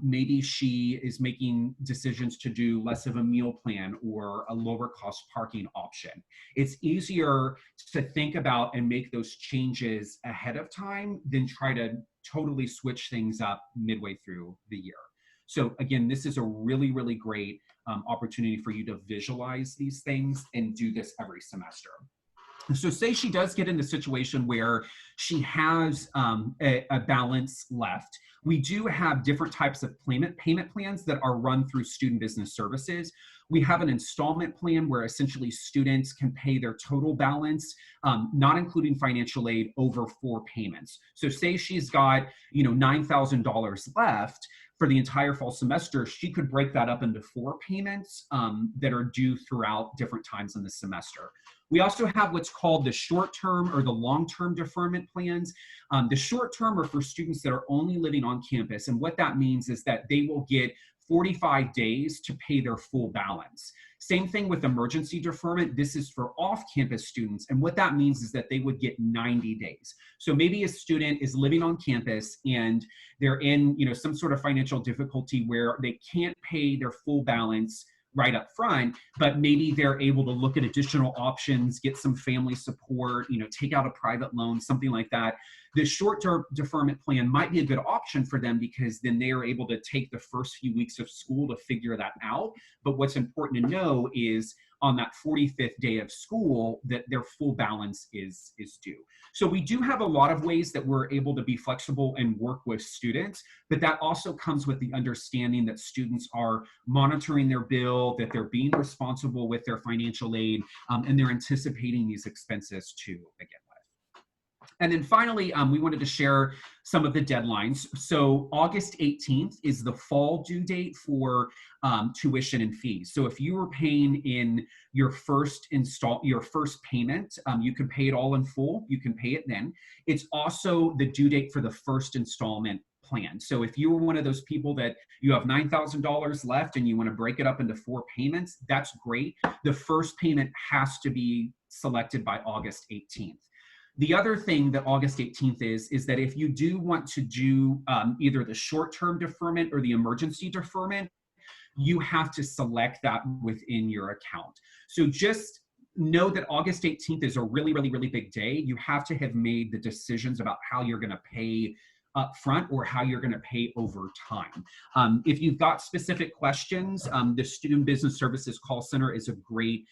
Maybe she is making decisions to do less of a meal plan or a lower cost parking option. It's easier to think about and make those changes ahead of time than try to totally switch things up midway through the year. So again, this is a really, really great opportunity for you to visualize these things and do this every semester. So say she does get in the situation where she has a balance left. We do have different types of payment plans that are run through Student Business Services. We have an installment plan where essentially students can pay their total balance, not including financial aid, over 4 payments. So say she's got, $9,000 left for the entire fall semester, she could break that up into 4 payments that are due throughout different times in the semester. We also have what's called the short-term or the long-term deferment plans. The short-term are for students that are only living on campus, and what that means is that they will get 45 days to pay their full balance. Same thing with emergency deferment. This is for off-campus students, and what that means is that they would get 90 days. So maybe a student is living on campus and they're in, some sort of financial difficulty where they can't pay their full balance right up front, but maybe they're able to look at additional options, get some family support, take out a private loan, something like that. The short-term deferment plan might be a good option for them because then they are able to take the first few weeks of school to figure that out. But what's important to know is on that 45th day of school that their full balance is due. So we do have a lot of ways that we're able to be flexible and work with students, but that also comes with the understanding that students are monitoring their bill, that they're being responsible with their financial aid, and they're anticipating these expenses to begin with. And then finally, we wanted to share some of the deadlines. So August 18th is the fall due date for tuition and fees. So if you were paying in your first payment, you can pay it all in full. You can pay it then. It's also the due date for the first installment plan. So if you were one of those people that you have $9,000 left and you want to break it up into 4 payments, that's great. The first payment has to be selected by August 18th. The other thing that August 18th is that if you do want to do either the short-term deferment or the emergency deferment, you have to select that within your account. So just know that August 18th is a really, really, really big day. You have to have made the decisions about how you're going to pay up front or how you're going to pay over time. If you've got specific questions, the Student Business Services call center is a great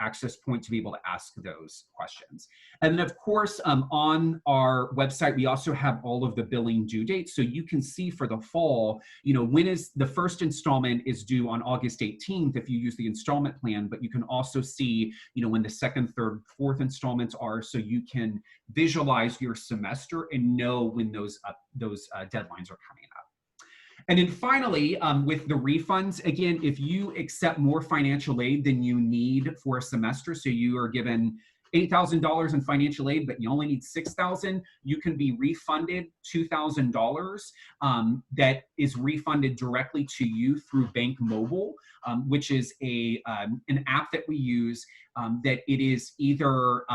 access point to be able to ask those questions. And then of course, on our website, we also have all of the billing due dates. So you can see for the fall, when is the first installment is due on August 18th if you use the installment plan, but you can also see, when the second, third, fourth installments are, so you can visualize your semester and know when those deadlines are coming up. And then finally, with the refunds, again, if you accept more financial aid than you need for a semester, so you are given $8,000 in financial aid, but you only need $6,000, you can be refunded $2,000 that is refunded directly to you through Bank Mobile, which is an app that we use that it is either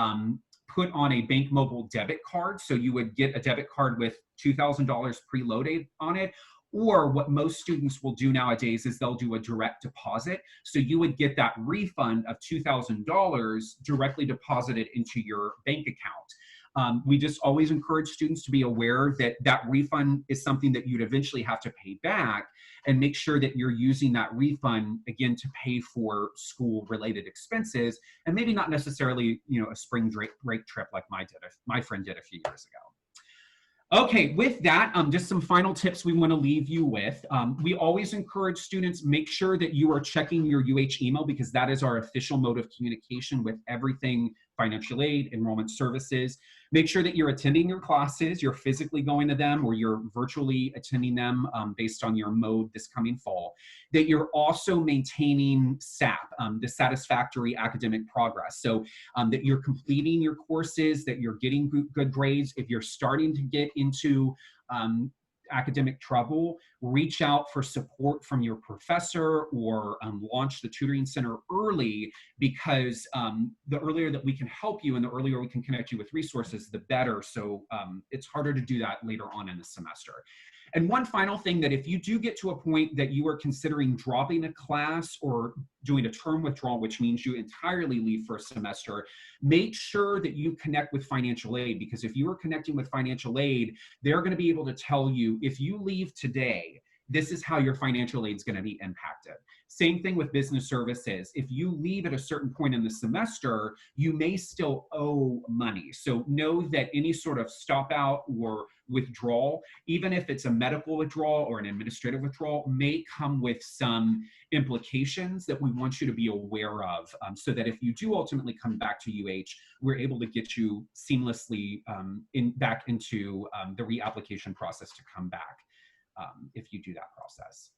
put on a Bank Mobile debit card, so you would get a debit card with $2,000 preloaded on it, or what most students will do nowadays is they'll do a direct deposit. So you would get that refund of $2,000 directly deposited into your bank account. We just always encourage students to be aware that that refund is something that you'd eventually have to pay back, and make sure that you're using that refund, again, to pay for school-related expenses, and maybe not necessarily, a spring break trip like my friend did a few years ago. Okay, with that, just some final tips we want to leave you with. We always encourage students, make sure that you are checking your UH email because that is our official mode of communication with everything financial aid, enrollment services. Make sure that you're attending your classes, you're physically going to them, or you're virtually attending them based on your mode this coming fall. That you're also maintaining SAP, the satisfactory academic progress. So that you're completing your courses, that you're getting good grades. If you're starting to get into academic trouble, reach out for support from your professor or launch the tutoring center early because the earlier that we can help you and the earlier we can connect you with resources, the better. So it's harder to do that later on in the semester. And one final thing, that if you do get to a point that you are considering dropping a class or doing a term withdrawal, which means you entirely leave for a semester, make sure that you connect with financial aid, because if you are connecting with financial aid, they're going to be able to tell you, if you leave today, this is how your financial aid is going to be impacted. Same thing with business services. If you leave at a certain point in the semester, you may still owe money. So know that any sort of stop out or withdrawal, even if it's a medical withdrawal or an administrative withdrawal, may come with some implications that we want you to be aware of, so that if you do ultimately come back to UH, we're able to get you seamlessly back into the reapplication process to come back if you do that process.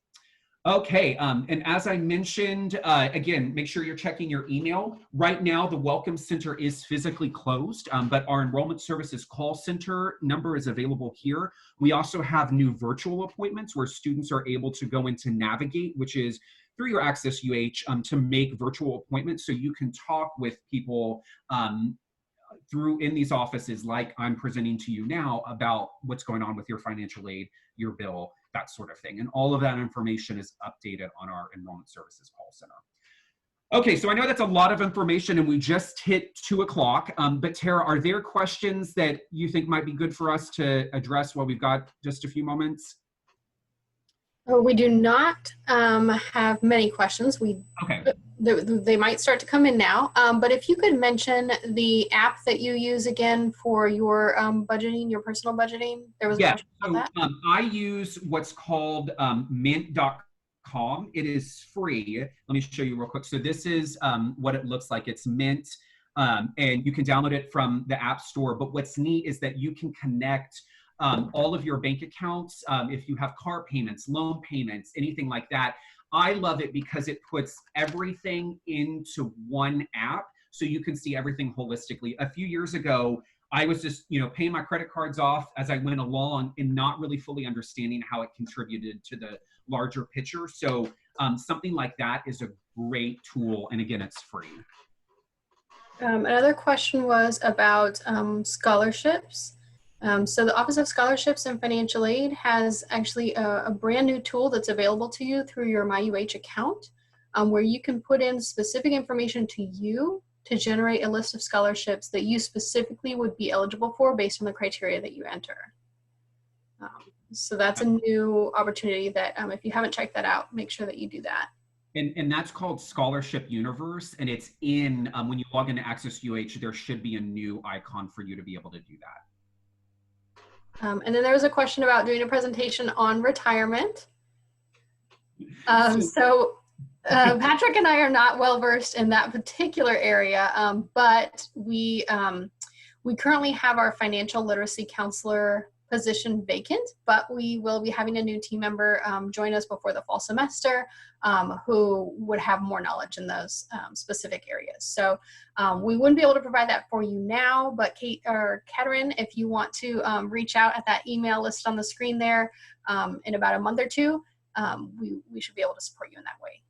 Okay, and as I mentioned, again, make sure you're checking your email. Right now, the Welcome Center is physically closed, but our Enrollment Services call center number is available here. We also have new virtual appointments where students are able to go into Navigate, which is through your Access UH, to make virtual appointments so you can talk with people in these offices like I'm presenting to you now about what's going on with your financial aid, your bill, that sort of thing. And all of that information is updated on our Enrollment Services call center. Okay, so I know that's a lot of information and we just hit 2 o'clock, but Tara, are there questions that you think might be good for us to address while we've got just a few moments? We do not have many questions. Okay. They might start to come in now, but if you could mention the app that you use again for your budgeting, your personal budgeting. There was a question about that. I use what's called mint.com. It is free. Let me show you real quick. So this is what it looks like. It's Mint, and you can download it from the App Store. But what's neat is that you can connect all of your bank accounts, if you have car payments, loan payments, anything like that. I love it because it puts everything into one app so you can see everything holistically. A few years ago, I was just, paying my credit cards off as I went along and not really fully understanding how it contributed to the larger picture. So something like that is a great tool. And again, it's free. Another question was about scholarships. So the Office of Scholarships and Financial Aid has actually a brand new tool that's available to you through your MyUH account, where you can put in specific information to you to generate a list of scholarships that you specifically would be eligible for based on the criteria that you enter. So that's a new opportunity that if you haven't checked that out, make sure that you do that. And that's called Scholarship Universe, and it's in, when you log into Access UH, there should be a new icon for you to be able to do that. And then there was a question about doing a presentation on retirement. So Patrick and I are not well versed in that particular area, but we currently have our financial literacy counselor position vacant, but we will be having a new team member join us before the fall semester who would have more knowledge in those specific areas. So we wouldn't be able to provide that for you now, but Kate or Katherine, if you want to reach out at that email listed on the screen there in about a month or two, we should be able to support you in that way.